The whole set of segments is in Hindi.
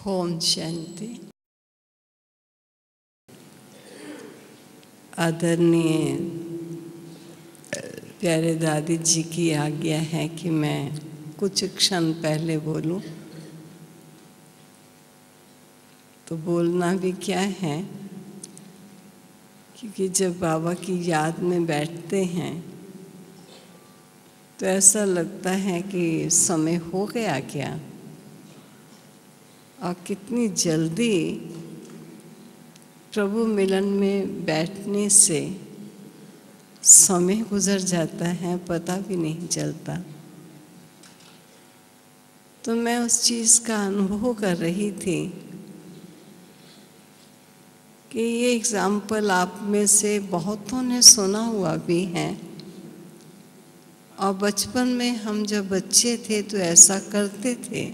ओम शांति। आदरणीय प्यारे दादी जी की आज्ञा है कि मैं कुछ क्षण पहले बोलूं। तो बोलना भी क्या है, क्योंकि जब बाबा की याद में बैठते हैं तो ऐसा लगता है कि समय हो गया क्या, और कितनी जल्दी प्रभु मिलन में बैठने से समय गुजर जाता है, पता भी नहीं चलता। तो मैं उस चीज़ का अनुभव कर रही थी कि ये एग्जाम्पल आप में से बहुतों ने सुना हुआ भी है, और बचपन में हम जब बच्चे थे तो ऐसा करते थे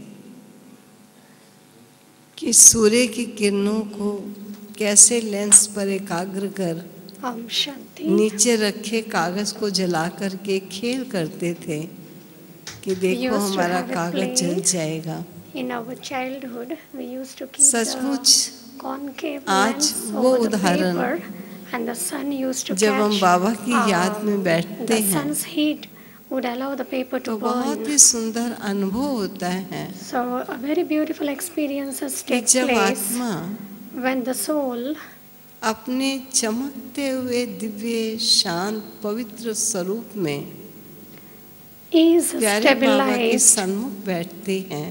कि सूर्य की किरणों को कैसे लेंस पर एकाग्र कर नीचे रखे कागज को जला करके खेल करते थे कि देखो हमारा कागज जल जाएगा। सचमुच आज वो उदाहरण जब हम बाबा की याद में बैठते हैं तो बहुत ही सुंदर अनुभव होता है। कि जब आत्मा अपने चमकते हुए दिव्य शांत पवित्र स्वरूप में प्यारे बाबा के सन्मुख बैठती हैं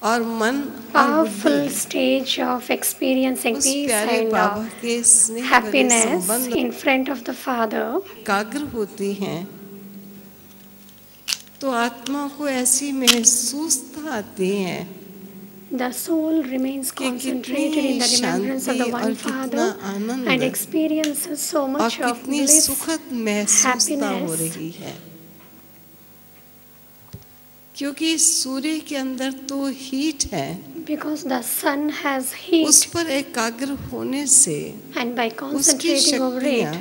और मन powerful stage of experiencing peace and happiness in front of the Father, एकाग्र होती हैं तो आत्मा को ऐसी महसूसता आती है the soul remains concentrated in the remembrance of the one Father and experiences so much of bliss, happiness. क्योंकि सूर्य के अंदर तो हीट है, because the sun has heat, उस पर एकाग्र होने से and by concentrating over it,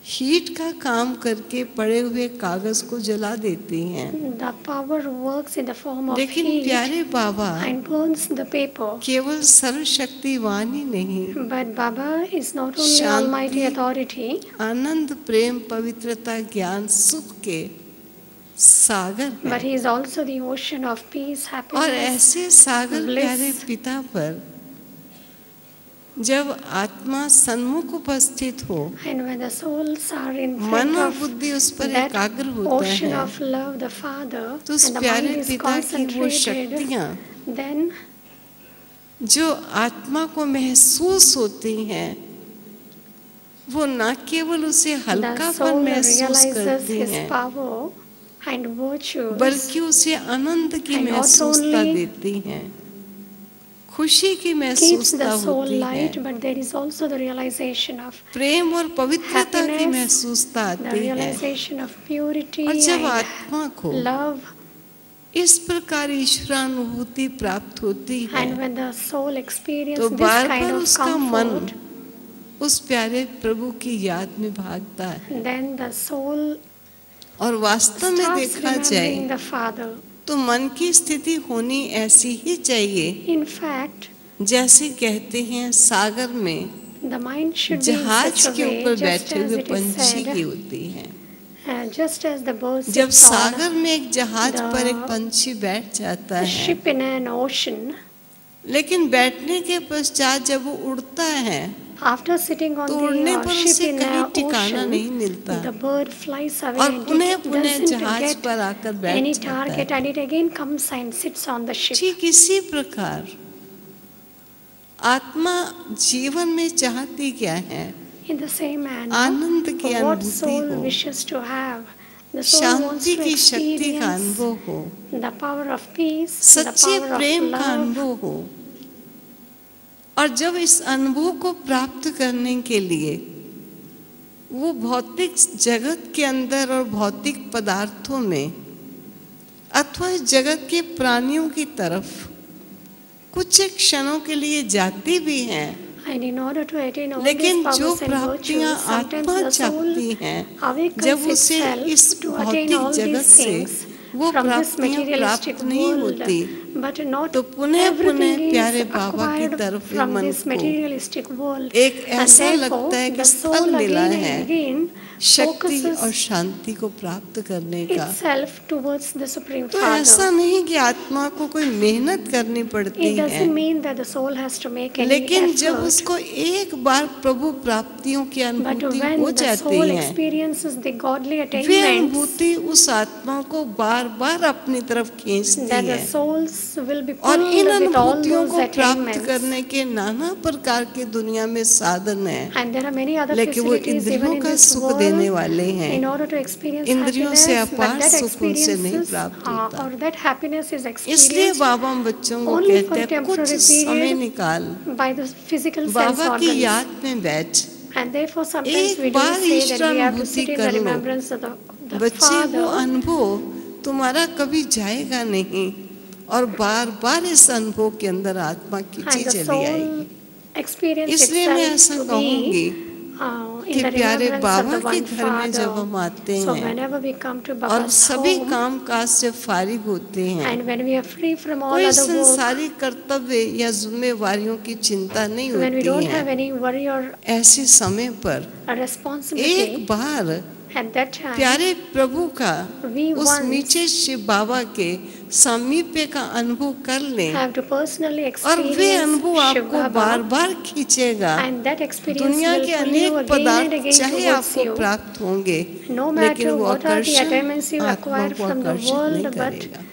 heat का काम करके पड़े हुए कागज को जला देती हैं। the power works in the form of लेकिन heat प्यारे बाबा and burns the paper. केवल सर्वशक्तिवान ही नहीं, but Baba is not only Almighty Authority, आनंद प्रेम पवित्रता ज्ञान सुख के सागर है, but he is also the ocean of peace, happiness, और ऐसे सागर प्यारे पिता पर जब आत्मा सन्मुख उपस्थित हो, and when the souls are in मन front और of बुद्धि उस पर that एकाग्र होता ocean है, of love, the Father, तो उस and the प्यारे mind is पिता की वो concentrated, शक्तियाँ then जो आत्मा को महसूस होती हैं, वो न केवल उसे the हल्कापन soul महसूस realizes करती his हैं, power and virtues, बल्कि उसे आनंद की and not महसूसता only देती हैं, खुशी की keeps महसूसता the soul होती light, है, but there is also the realization of प्रेम और पवित्रता की happiness, महसूसता the आती है। realization of purity और जब and आत्मा को love, इस प्रकार ईश्वरानुभूति प्राप्त होती है and when the soul तो experiences this bar kind bar of उसका मन comfort, उस प्यारे प्रभु की याद में भागता है। then the soul और वास्तव में starts देखा remembering जाए the Father. तो मन की स्थिति होनी ऐसी ही चाहिए, In fact, जैसे कहते हैं सागर में the mind should be in जहाज such a के way, ऊपर just बैठे as हुए it is पंछी said, की होती है। just as the bird जब sits on सागर में एक जहाज the पर एक पंछी बैठ जाता a है, ship in an ocean, लेकिन बैठने के पश्चात जब वो उड़ता है after sitting on तो उड़ने the पर ship उसे in कहीं the ठिकाना नहीं ocean, मिलता, the bird flies away और and पुनः it पुनः doesn't जहाज get पर आकर बैठ any जाता target, है। and it again comes and sits on the ship. ठीक इसी प्रकार आत्मा जीवन में चाहती क्या है? In the same manner, आनंद की what अनुभूति soul हो, wishes to have, the soul wants Shanti to की शक्ति का experience अनुभव हो, the power of peace, the सच्चे power of प्रेम का love, अनुभव हो। और जब इस अनुभव को प्राप्त करने के लिए वो भौतिक जगत के अंदर और भौतिक पदार्थों में अथवा इस जगत के प्राणियों की तरफ कुछ क्षणों के लिए जाती भी हैं, and in order to attain all लेकिन these जो powers and प्राप्तियां virtues, sometimes आत्मा the soul चाहती हैं, awakens जब उसे itself इस to attain भौतिक all जगत these से things, वो प्राप्तियां प्राप्त नहीं होती, तो पुनः पुनः प्यारे बाबा की तरफ मन को एक ऐसा लगता है कि स्थल मिला है शक्ति और शांति को प्राप्त करने का। तो ऐसा नहीं कि आत्मा को कोई मेहनत करनी पड़ती है, लेकिन जब उसको एक बार प्रभु प्राप्तियों की अनुभूति हो जाती है, वे अनुभूति उस आत्मा को बार बार अपनी तरफ खींचती है। और इन अनुभूतियों को प्राप्त करने के नाना प्रकार के दुनिया में साधन है, लेकिन वो इंद्रियों का सुख देने वाले हैं। इंद्रियों से अपार सुख उनसे नहीं प्राप्त होता। इसलिए बाबा बच्चों को कहते हैं कुछ समय निकाल बाबा की याद में बैठ, एक बार ईश्वरानुभूति कर लो। बच्चे, वो अनुभव तुम्हारा कभी जाएगा नहीं, और बार बार इस अनुभव के अंदर आत्मा खींची चली आएगी। इसलिए मैं ऐसा कहूंगी कि प्यारे बाबा के घर में जब हम आते हैं और सभी काम काज से फारिग होते हैं, कोई संसारिक कर्तव्य या जिम्मेवारियों की चिंता नहीं होती है, ऐसे समय पर एक बार प्यारे प्रभु का उस मीठे शिव बाबा के सामीप्य का अनुभव कर लें, और वे अनुभव आपको बार बार खींचेगा। दुनिया के अनेक पदार्थ चाहे आपको प्राप्त होंगे, लेकिन वो आकर्षण आत्मा को आकर्षित नहीं करेगा,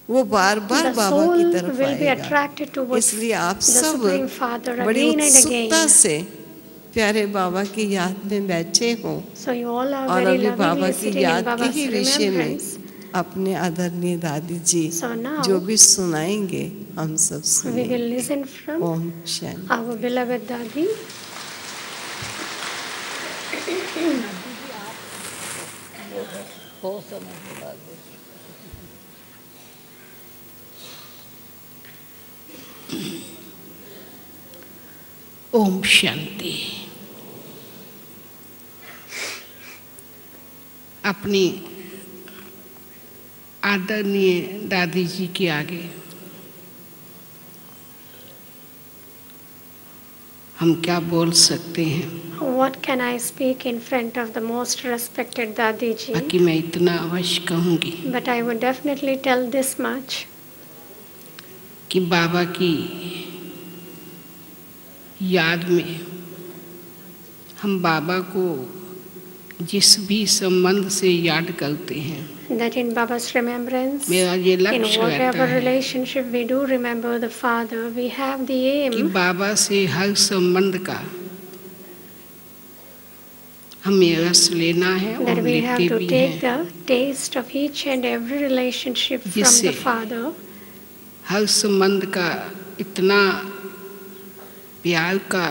वो बार बार बाबा की तरफ आएगा। इसलिए आप सब बड़ी उत्सुकता से प्यारे बाबा की याद में बैठे हो, और अभी बाबा की याद के ही विषय में अपने आदरणीय दादी जी जो भी सुनाएंगे हम सब सुनेंगे। ओम शांति। ओम शांति। अपनी आदरणीय दादी जी के आगे हम क्या बोल सकते हैं? What can I speak in front of the most respected Dadi ji? बाकी मैं इतना अवश्य कहूँगी, But I would definitely tell this much, कि बाबा की याद में हम बाबा को जिस भी संबंध से याद करते हैं, that in Baba's remembrance, मेरा ये in लक्ष्य रहता whatever है relationship we do remember the Father, we have the कि aim बाबा से हर संबंध का हमें रस लेना है that और we have लेते to भी take हैं, the taste of each and every relationship from जिससे the Father, हर संबंध का इतना प्यार का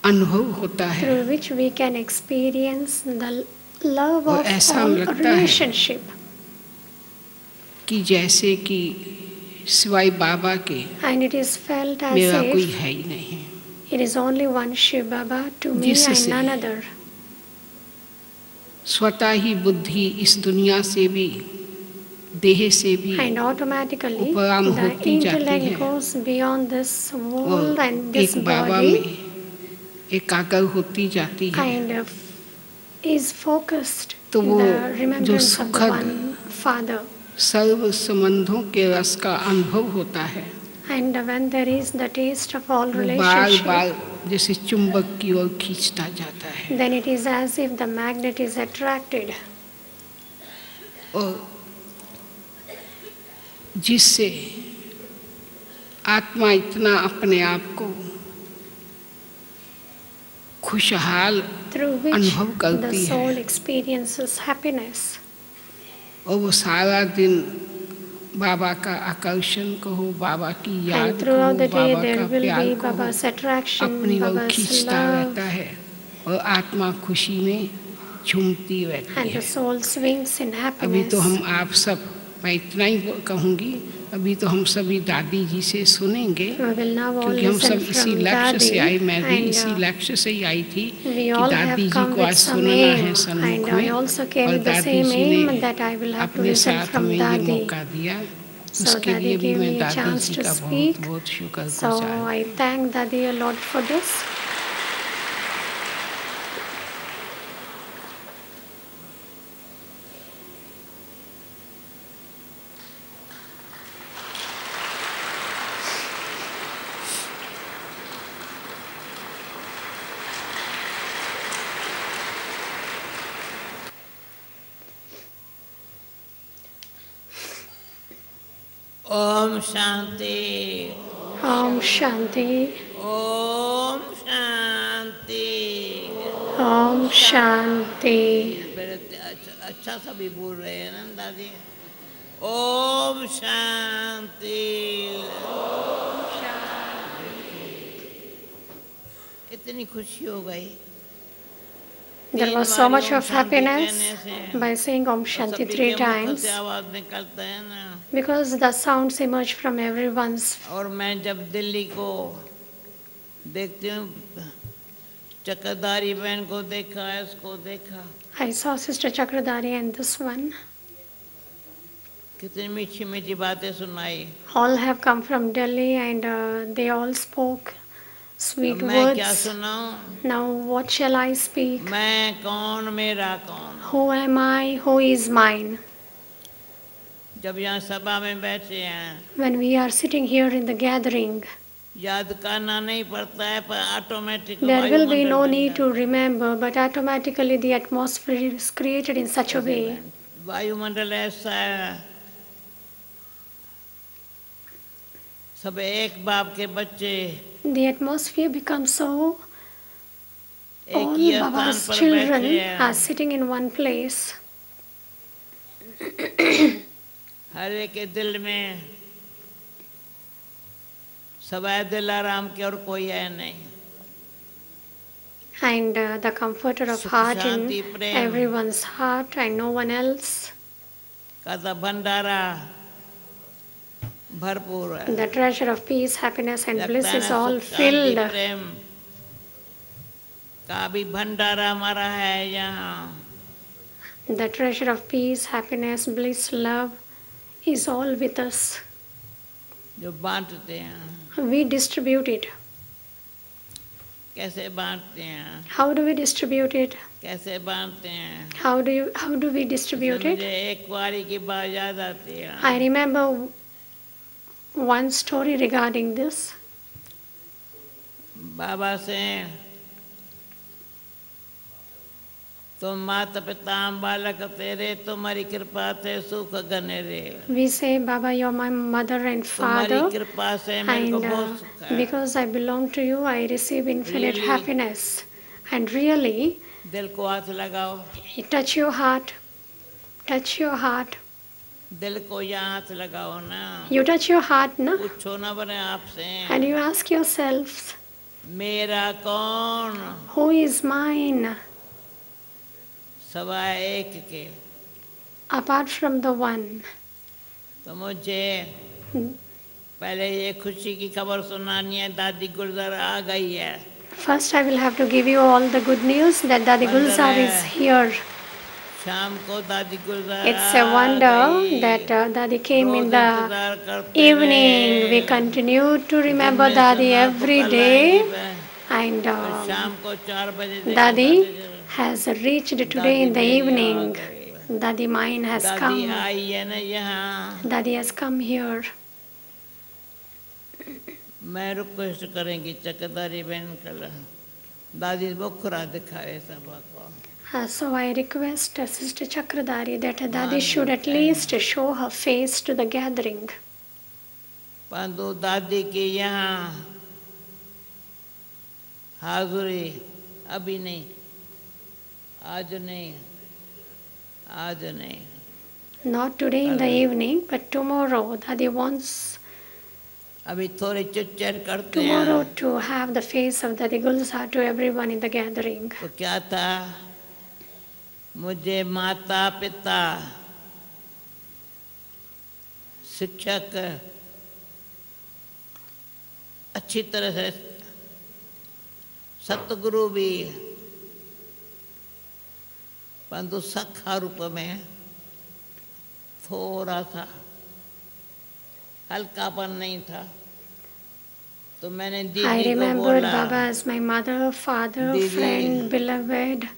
अनुभव होता है, through which we can experience the love और of ऐसा all लगता है relationship. कि जैसे कि सिवाय बाबा के And it is felt as मेरा कोई if है ही नहीं, it is only one Shiv Baba to me and जिससे none other. स्वतः ही बुद्धि इस दुनिया से भी, देह से भी And automatically उपराम the होती जाती intellect है, goes beyond this world और and this एक बाबा body में एकाग्र होती जाती है। kind of is focused तो in वो the जो remembrance of the सुखद one Father. सर्व संबंधों के रस का अनुभव होता है, And when there is the taste of all वो बार relationship, बार जैसे चुंबक की ओर खींचता जाता है, then it is as if the magnet is attracted. और जिससे आत्मा इतना अपने आप को खुशहाल Through which अनुभव the करती soul है, experiences happiness. और वो सारा दिन बाबा का आकर्षण कहो, बाबा की याद And throughout कहो, the day बाबा there का will प्यार be कहो, Baba's attraction, अपनी ओर Baba's खींचता love, रहता है, और आत्मा खुशी में झूमती रहती and है। the soul swings in अभी happiness. तो हम आप सब, मैं इतना ही कहूँगी, अभी तो हम सभी दादी जी से सुनेंगे, We will now all क्योंकि हम listen सब इसी from लक्ष्य से आए, Dadi, मैं भी and इसी लक्ष्य से ही आई थी we कि all दादी have जी come को आज with some सुनना है aim, सन्मुख and I में, also came और with the दादी same जी aim ने that I will have to अपने listen साथ from में ये Dadi. मौका दिया, So उसके Dadi लिए भी gave मैं me a दादी chance जी to का speak. बहुत बहुत So शुक्रगुजार हूँ। I thank Dadi a lot for this. Om Shanti. Om Shanti. Om Shanti. Om Shanti. अच्छा सा भी बोल रहे हैं ना दादी। ओम शांति। इतनी खुशी हो गई। There was so much of happiness by saying Om Shanti 3 times, आवाज निकलता है ना। because the sounds emerge from everyone's. और मैं जब दिल्ली को देखती हूँ, चक्रधारी बहन को देखा, इसको देखा, I saw Sister Chakradari and this one. कितनी मीठी मीठी बातें सुनाई। All have come from Delhi, and they all spoke sweet मैं क्या words. सुनाऊं? Now what shall I speak? मैं कौन, मेरा कौन? Who am I? Who is mine? जब यहाँ सभा में बैठे हैं, When we are sitting here in the gathering, याद करना नहीं पड़ता है, पर automatic there will be no need to remember, but automatically the atmosphere is created in such a way. वायुमंडल ऐसा है, सब एक बाप के बच्चे, The atmosphere becomes so. एक All ही स्थान Baba's पर children बैठे are हैं। sitting in one place. हर एक के दिल में सवाए दिल आराम के और कोई है नहीं। And the comforter of Sukh, heart shanti, in prem. everyone's heart and no one else. का भंडारा भरपूर है। The treasure of peace, happiness and bliss लगता है is ना, all सुख, शांति, filled. प्रेम का भी भंडारा हमारा है यहाँ। The treasure of peace, happiness, bliss, love is all with us. जो बांटते हैं, We distribute it. कैसे बांटते हैं? How do we distribute it? कैसे बांटते हैं? How do we distribute it? मुझे एक बारी की बात याद आती है। I remember one story regarding this. बाबा से तुम माता पिता बालक तेरे, तुम्हारी कृपा से सुख गने रे। We say, Baba, you're my mother and तुम्हारी father, कृपा से मेरे को and बहुत सुख है। because I belong to you, I receive infinite Really? happiness. And really, दिल को हाथ लगाओ, touch your heart, touch your heart. दिल को यहाँ हाथ लगाओ ना। You touch your heart, na? पूछो ना बने आपसे, And you ask yourselves, मेरा कौन? who is mine? सवाए एक के। Apart from the one. तो मुझे पहले ये खुशी की खबर सुनानी है, दादी गुलजार आ गई है। First, I will have to give you all the good news that Dadi Gulzar is here. शाम को दादी गुलजार It's a wonder that Dadi came in the evening. We continue to remember Dadi every day, and शाम को 4 बजे Dadi has reached today in the evening. Dadi mine has दादी come. आई है ना यहाँ। Dadi has come here. मैं रिक्वेस्ट करेंगी चक्रधारी बहन कल दादी मुखरा दिखाए सबको। So I request Sister Chakradari that Dadi should at least show her face to the gathering. परंतु दादी की यहाँ हाजुरी अभी नहीं, आज नहीं, आज नहीं। Not today in the evening, but tomorrow. Dadi wants अभी थोड़े चुच्चर करते tomorrow हैं। to have the face of Dadi Gulzar to everyone in the gathering. तो क्या था, मुझे माता पिता शिक्षक अच्छी तरह से सतगुरु भी, परंतु सखा रूप में थोड़ा सा हल्कापन नहीं था। तो मैंने I दीदी को remembered बोला, Baba as my mother, father, दीदी, friend, beloved.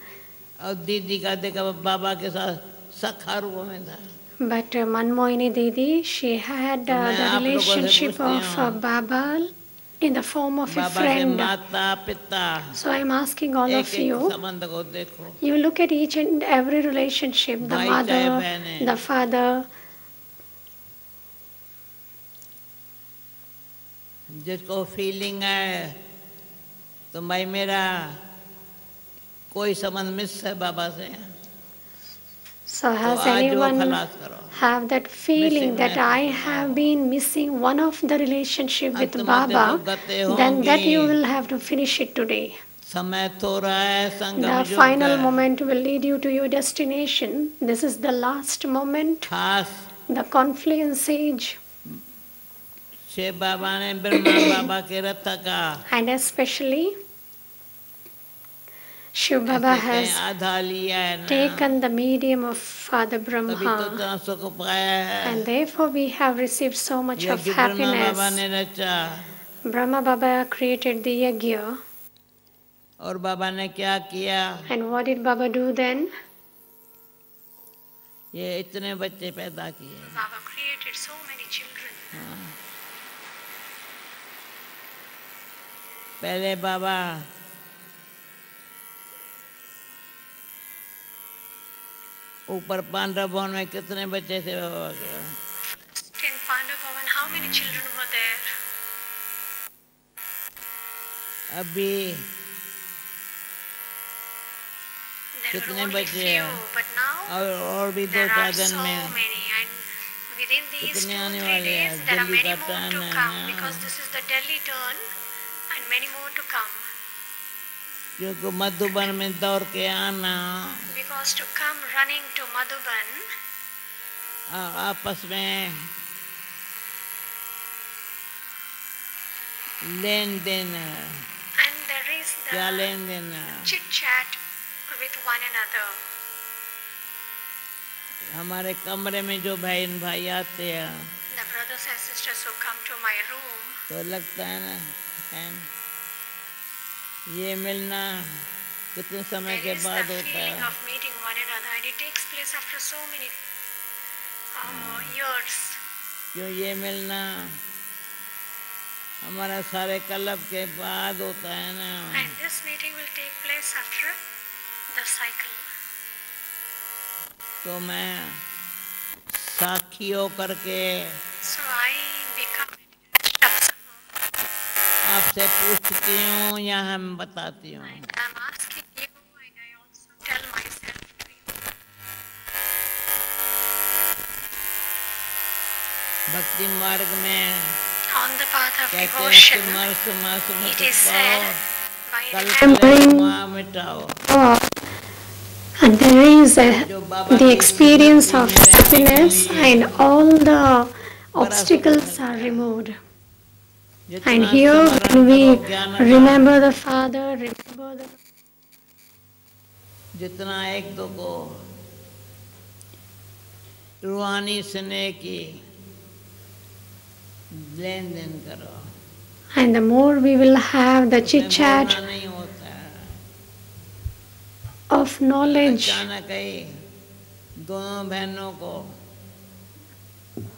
और दीदी का देखा बाबा के साथ सखा रूप में था। But Manmohini Didi, she had तो मैं the आप लोगों से relationship पूछती of हूँ, Baba in the form of a बाबा के friend. माता पिता So I'm asking all एक of एक you, संबंध को देखो, you look at each and every relationship, the भाई चाहे mother, बहन है, the father. जिसको फीलिंग है तो भाई मेरा कोई संबंध मिस है बाबा से, So तो has आज वो anyone खलास करो। have that feeling Missing that I message. have been missing one of the relationship with अंतमते तो Baba, गते then that you होंगी, will have to finish it today. समय थोड़ा है, संगम The युग final है, moment will lead you to your destination. This is the last moment, खास the confluence age, शिव बाबा ने ब्रह्मा बाबा के रथ का and especially Shiv Baba ऐसे कहीं has आधा लिया है ना, taken the medium of Father तभी तो Brahma, इतना सुख पाया है। and therefore we have received so much of यज्ञ ब्रह्मा बाबा happiness. ने रचा, Brahma Baba created the yagya, और बाबा ने क्या किया, and what did Baba do then? ये इतने बच्चे पैदा किए। Baba created so many children. पहले बाबा ऊपर पांडव भवन में कितने बच्चे थे बाबा के? In Pandavavan, how many children were there? अभी There were कितने only बच्चे few, हैं? but now और भी दो there चार are दिन so में many, and within these कितने 2-3 आने वाले days हैं? there are दिल्ली many का more टर्न to है come, ना, because this is the Delhi turn and many more to come. क्योंकि मधुबन में दौड़ के आना, Because to come running to Madhuban, आपस में लेन देन, and there is क्या the लेन देन, chit chat with one another. हमारे कमरे में जो बहन भाई आते हैं The brothers and sisters who come to my room, तो लगता है ना बहन, ये मिलना कितने समय there के is बाद the होता feeling है, of meeting one another, and it takes place after so many years. क्यों ये मिलना हमारा सारे क्लब के बाद होता है ना। And this meeting will take place after the cycle. तो मैं साक्षी होकर के So I become आपसे पूछती हूँ या हम बताती हूँ, and I'm asking you, and I also tell myself to you. भक्ति मार्ग में On the path of कहते हैं devotion, Simar Simar Simar it is पाओ, said, by कल remembering माँ मिटाओ। God, and there is the experience of happiness, and all the obstacles are removed. And here, when we remember the Father, remember the जितना एक दो को रूहानी स्नेह की लेन देन करो, and the more we will have the chit chat बोलना नहीं होता है। of knowledge, अचानक ही दोनों बहनों को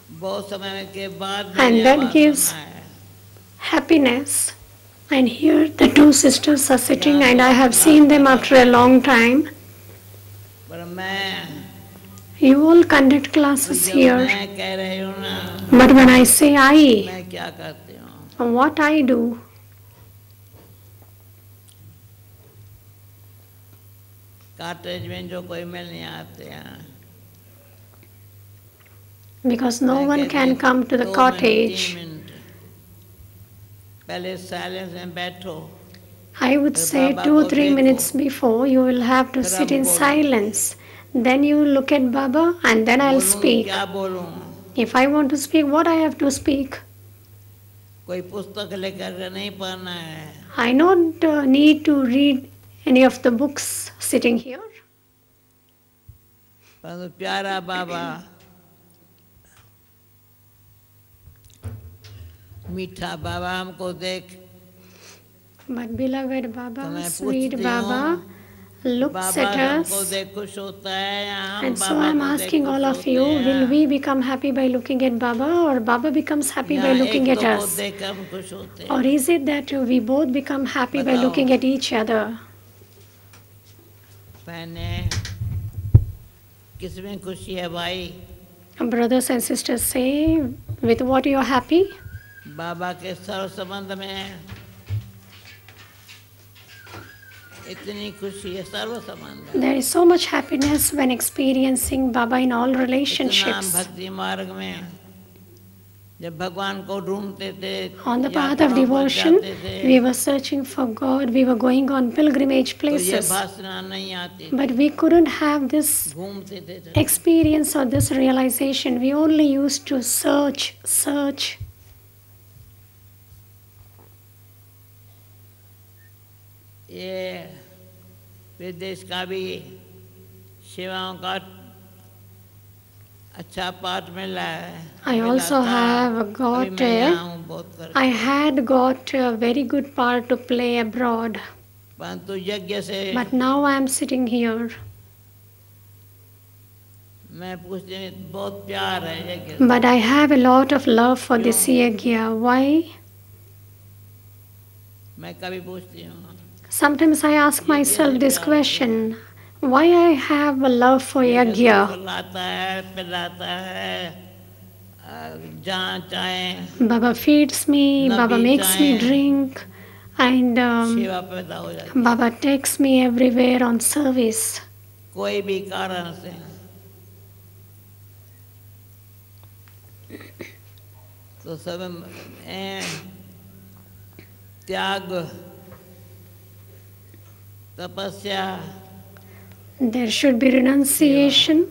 बहुत समय के बाद And मैंने that आवाज gives सुना है। happiness. And here the two sisters are sitting, and I have seen them after a long time. पर मैं You all conduct classes जब here, मैं कह रही हूँ ना, but when I say I, मैं क्या करती हूँ, what I do, कॉटेज में जो कोई मिलने आते हैं, because no मैं one कहती can हूँ, come to the 2 minute, cottage, 3 minute, पहले साइलेंस में बैठो, I would say 2-3 minutes before you will have to sit in silence. Then you look at Baba, and then I'll बोलूँ speak. क्या बोलूँ, If I want to speak, what I have to speak? कोई पुस्तक लेकर के नहीं पढ़ना है, I don't need to read any of the books sitting here. परंतु प्यारा बाबा, मीठा बाबा हमको देख, But beloved तो Baba, मैं sweet पूछती Baba, हूँ, looks बाबा at हमको us. देख खुश होता है या हम And so बाबा I'm को देख asking खुश all of होते you, will हैं, we become happy by looking at Baba, or Baba becomes happy या by looking एक at दो को us? देख हम खुश होते Or हैं? is it that we both become happy by बताओ। looking at each other? बहने, किसमें खुशी है भाई? Brothers and sisters say, with what you are happy? बाबा के सर्व संबंध में इतनी खुशी है, सर्व संबंध। There is so much happiness when experiencing Baba in all इतना relationships. भक्ति मार्ग में जब भगवान को ढूंढते थे, On the path यात्राओं of पर devotion, जाते थे, we were searching for God, we were going on pilgrimage तो ये places. भाषणा नहीं आती, But we couldn't have this घूमते थे। experience or this realization. We only used to search. ये विदेश का भी सेवाओं का अच्छा पाठ मिला है। I also have अभी got मैं यहाँ हूँ बहुत करके, I had got a very good part to play abroad, परंतु यज्ञ से but now I am sitting here. मैं पूछती हूँ, बहुत प्यार है यज्ञ से। But I have a lot of love for this yagya. Why? मैं कभी पूछती हूँ, Sometimes I ask myself this question: why I have a love for yagya? लाता है, पिलाता है, जहाँ चाहे Baba feeds me, Baba makes me drink, and सेवा पैदा हो जाती है। Baba takes me everywhere on service. कोई भी कारण से तो सब त्याग, तपस्या, There should be renunciation,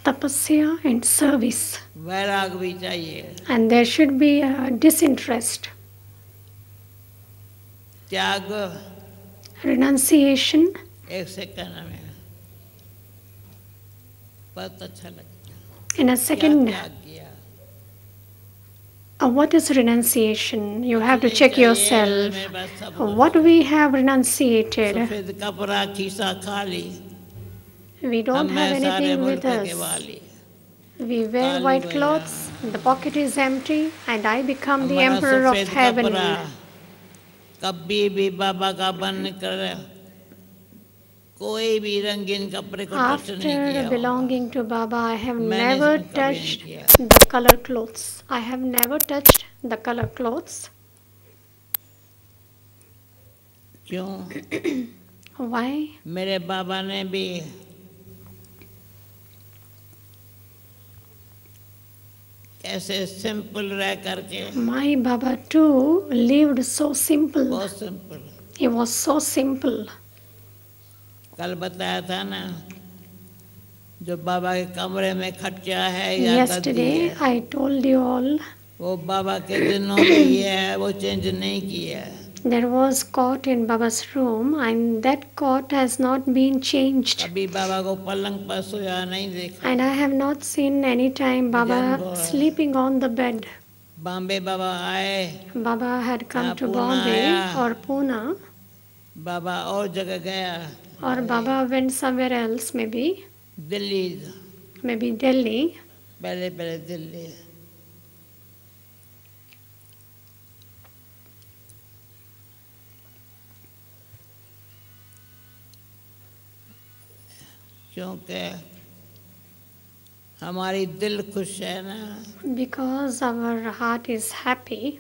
tapasya, and service. वैराग भी चाहिए। And there should be disinterest, त्याग renunciation. एक सेकंड में बहुत अच्छा लगता है। In a क्या second, त्याग किया? what is renunciation? You have to check yourself. मेरे पास सब कुछ What we have renunciated. सफेद कपड़ा खीसा खाली, We don't हम have मैं सारे anything मुल्क with के us. वाली। We wear white clothes, the pocket is empty, and I become the हमारा emperor of सफेद heaven. कपड़ा कभी भी बाबा का बन कर कोई भी रंगीन कपड़े को टच नहीं किया After होगा। belonging to Baba, I have मैंने never कभी नहीं touched किया। the color clothes. I have never touched the color clothes. क्यों? Why? मेरे बाबा ने भी ऐसे सिंपल रह करके, My Baba too lived so simple. बहुत simple. He was so simple. कल बताया था ना, जो बाबा के कमरे में खटिया है या गद्दी Yesterday, है, I told you all वो बाबा के दिनों की है, वो चेंज नहीं किया है। there was cot in Baba's room, and that cot has not been changed. कभी बाबा को पलंग पर सोया नहीं देखा। And I have not seen any time Baba sleeping on the bed. Bombay बाबा आए, Baba had come to Pune Bombay आया। or Pune, बाबा और जगह गया, or Baba went somewhere else, maybe Delhi, Delhi. पहले पहले दिल्ली। क्योंकि हमारी दिल खुश है ना, Because our heart is happy,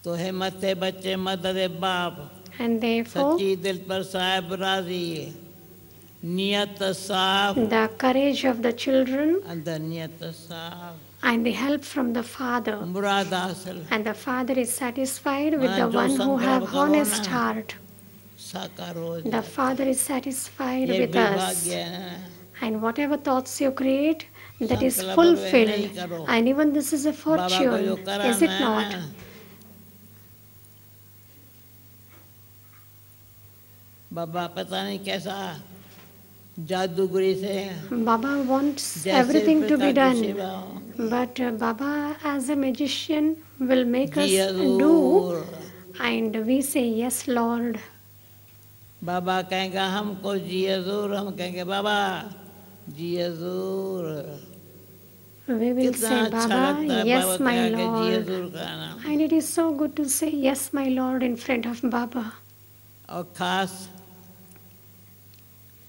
तो हिम्मत है बच्चे मदद है बाप, and therefore सच्ची दिल पर साहब राजी, नियत साफ, the courage of the children अंदर नियत साफ, and the help from the Father. मुराद हासिल, And the Father is satisfied with the जो one who have संकल्प करो honest ना, heart. साकार हो The जाए। Father is satisfied ये with भी us. भाग्य है। And whatever thoughts you create, that is संकल्प नहीं fulfilled. करो, And even this is a बाबा को जो fortune, कराना is it not? है, बाबा पता नहीं कैसा जादूगरी से Baba wants जैसे everything to be प्रकार की done, सेवा हो। but Baba as a magician will make us ji do, Hazur, and we say yes Lord. बाबा कहेंगे हमको जी हजूर, हम कहेंगे बाबा जी हजूर। We will कितना say अच्छा Baba लगता है yes बाबा के my आगे जी Lord, हजूर कहना। and it is so good to say yes my Lord in front of Baba. और खास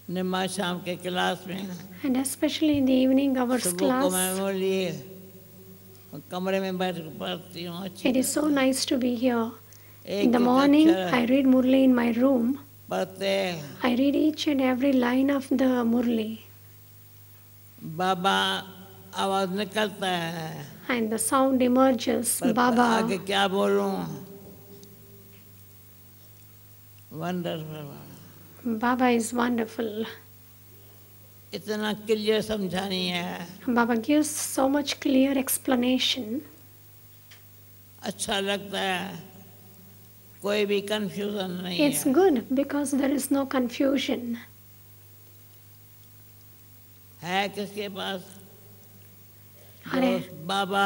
निम्मा शाम के क्लास में And especially in the evening hours सुबह को मैं class, बोलिए कमरे में बैठ कर पढ़ती हूँ अच्छी it is so तरह। nice to be here. In एक the एक morning, अक्षर I read Murli in my room. पढ़ते I read each and every line of the Murli, बाबा आवाज निकलता है, and the sound emerges. पर Baba, आगे क्या बोलूं, वंडरफुल। Baba is wonderful. इतना क्लियर समझानी है, Baba gives so much clear explanation. अच्छा लगता है, कोई भी कंफ्यूजन नहीं It's है। good because there is no confusion. है किसके पास अरे, जो बाबा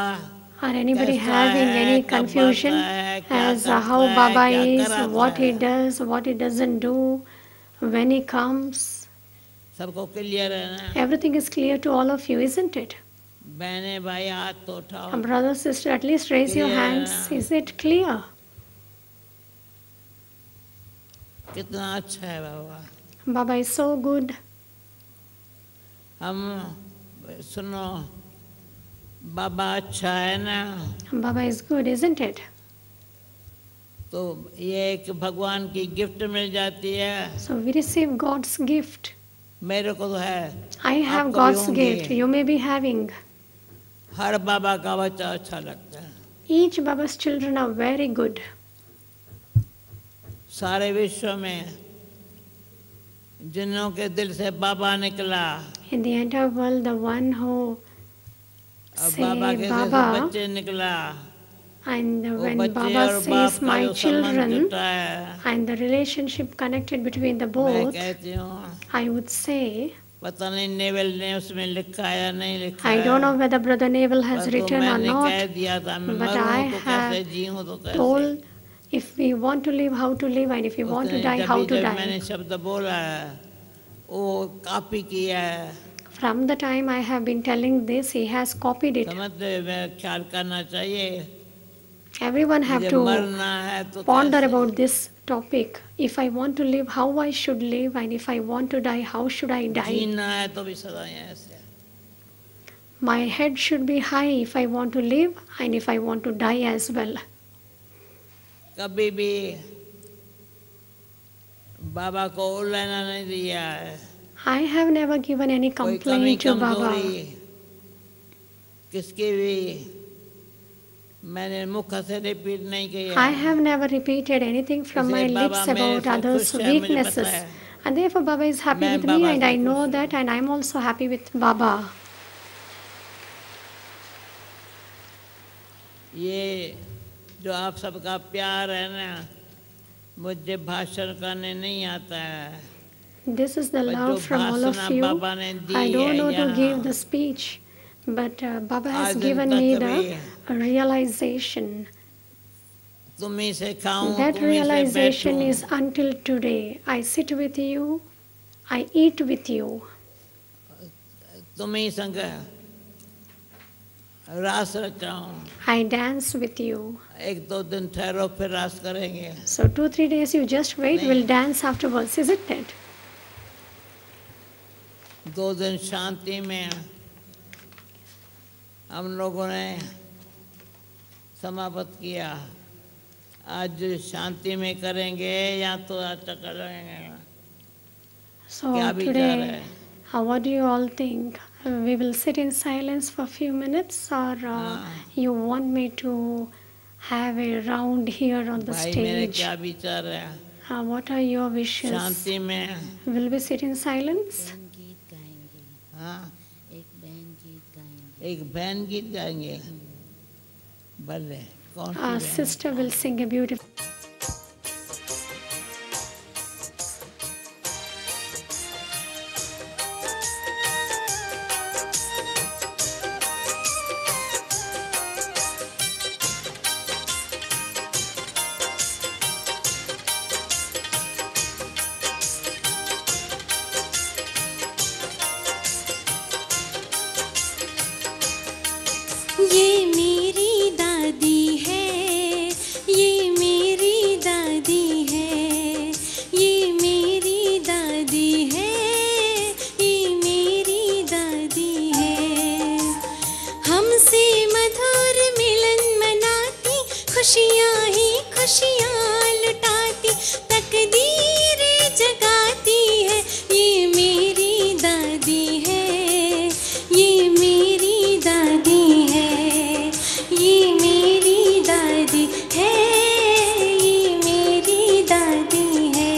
Or anybody कैसा having है, any कब confusion आता है, क्या as करता how है, Baba क्या is, कराता what he है, does, what he doesn't do, when he comes? सबको क्लियर है ना। Everything is clear to all of you, isn't it? बहने भाई हाथ तो उठाओ, Brother, sister, at least raise your Clear है hands. ना? Is it clear? कितना अच्छा है बाबा। Baba is so good. हम सुनो, बाबा अच्छा है ना, Baba is good, isn't it? तो ये एक भगवान की गिफ्ट मिल जाती है। So we receive God's gift. मेरे को तो है, I have आपको भी God's होंगी। gift. You may be having. हर बाबा का बच्चा अच्छा लगता है। Each Baba's children are very good. सारे विश्व में जिन्हों के दिल से बाबा निकला, In the entire world, the one who और say बाबा के दिल से Baba, बच्चे निकला, and वो when बच्चे Baba और बाप says का my जो संबंध children, जुटा है, and the relationship connected between the मैं both, कहती हूँ I would say, पता नहीं नेवल ने उसमें लिखा है या नहीं लिखा I है, don't know whether Brother Neville has परंतु written or मैंने not, कह दिया था मैं but मरूं I तो have कैसे, जीऊं तो कैसे। told if we want to live, how to live, and if we want to उसने die, जब how भी to जब die. मैंने शब्द बोला है वो कॉपी किया है, From the time I have been telling this, he has copied it. समझते मैं ख्याल करना चाहिए। Everyone have मुझे to मरना है तो ponder कैसे, about this topic. If I want to live, how I should live, and if I want to die, how should I die? जीना है तो भी सदा ऐसे। My head should be high if I want to live, and if I want to die as well. कभी भी बाबा को उल्लेना नहीं दिया है, I have never given any कोई कमी complaint to Baba. कमजोरी किसकी भी मैंने मुख से रिपीट नहीं किया। I have never repeated anything from my इसलिए lips बाबा मेरे about से others' खुश है, मुझे पता weaknesses. है। And therefore, Baba is happy मैं with me, बाबा and से I know खुश that, हूँ। and I'm also happy with Baba. ये जो आप सबका प्यार है ना, मुझे भाषण करने नहीं आता है, This is the पर जो love from all of भाषण you. बाबा ने दी I don't know है to give यहाँ, the speech, but Baba has आज given तक me भी the realization. तुम्ही से खाऊं, That तुम्ही से realization बैठूं, is until today. I sit with you, I eat with you, तुम्ही संग रास रचाऊं। I dance with you. एक दो दिन ठहरो फिर रास करेंगे। So 2-3 days you just wait, नहीं। we'll dance afterwards, isn't it? 2 दिन शांति में हम लोगों ने समाप्त किया। आज शांति में करेंगे या तो अच्छा करेंगे, So क्या विचार today, है? what do you all think? We will sit in silence for a few minutes, or you want me to have a round here on the भाई मेरे stage? क्या विचार है? What are your wishes? शांति में Will we sit in silence? हाँ, एक बहन गीत गाएंगे। भले कौन सी Our बहन? sister will sing a beautiful. ये मेरी दादी है, ये मेरी दादी है, ये मेरी दादी है, ये मेरी दादी है। हमसे मधुर मिलन मनाती, खुशियाँ ही खुशियाँ लुटाती, तकदीरें जगाती है। ये मेरी दादी है, ये मेरी दादी है, ये मेरी दादी है, ये मेरी दादी है।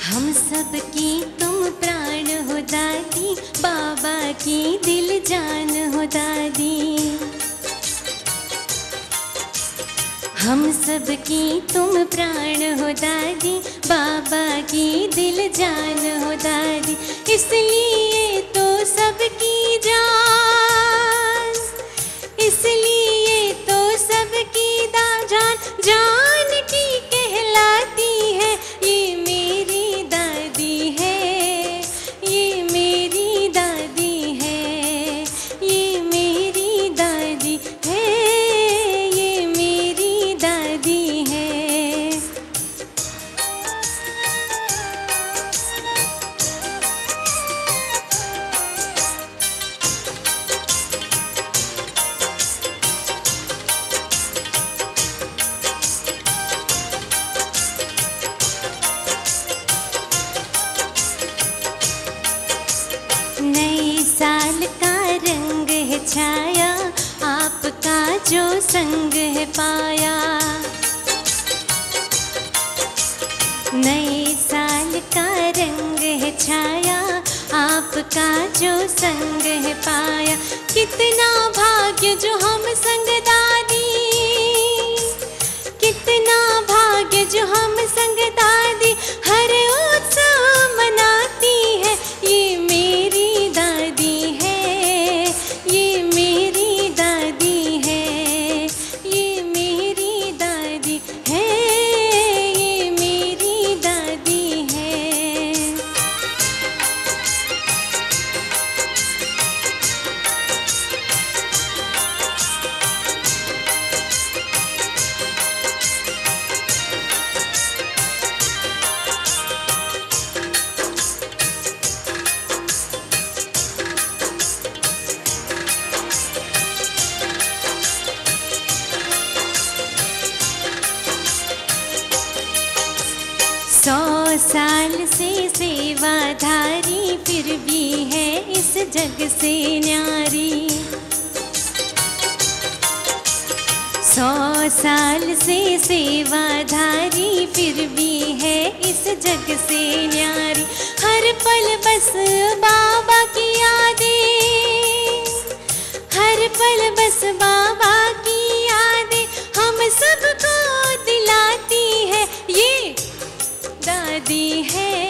हम सब की तुम प्राण हो दादी, बाबा की दिल जान हो दादी। हम सब की तुम प्राण हो दादी, बाबा की दिल जान हो दादी। इसलिए तो सबकी जान, इसलिए तो सबकी जान जान की कहलाती है। ये मेरी दादी है, ये मेरी दादी है, ये मेरी दादी है, ये मेरी दादी है। नए साल का रंग है छाया, आपका जो संग है पाया। नए साल का रंग है छाया, आपका जो संग है पाया। कितना भाग्य जो हम संग दादी, कितना भाग्य जो हम संग दादी, हर उत्सव मनाती है। ये मेरी दादी है, ये मेरी दादी है, ये मेरी दादी है, ये मेरी दादी है। साल से सेवाधारी, फिर भी है इस जग से न्यारी। 100 साल से सेवाधारी, फिर भी है इस जग से न्यारी। हर पल बस बाबा की यादें, हर पल बस बाबा की यादें हम सबको दिलाती है। ये दादी है,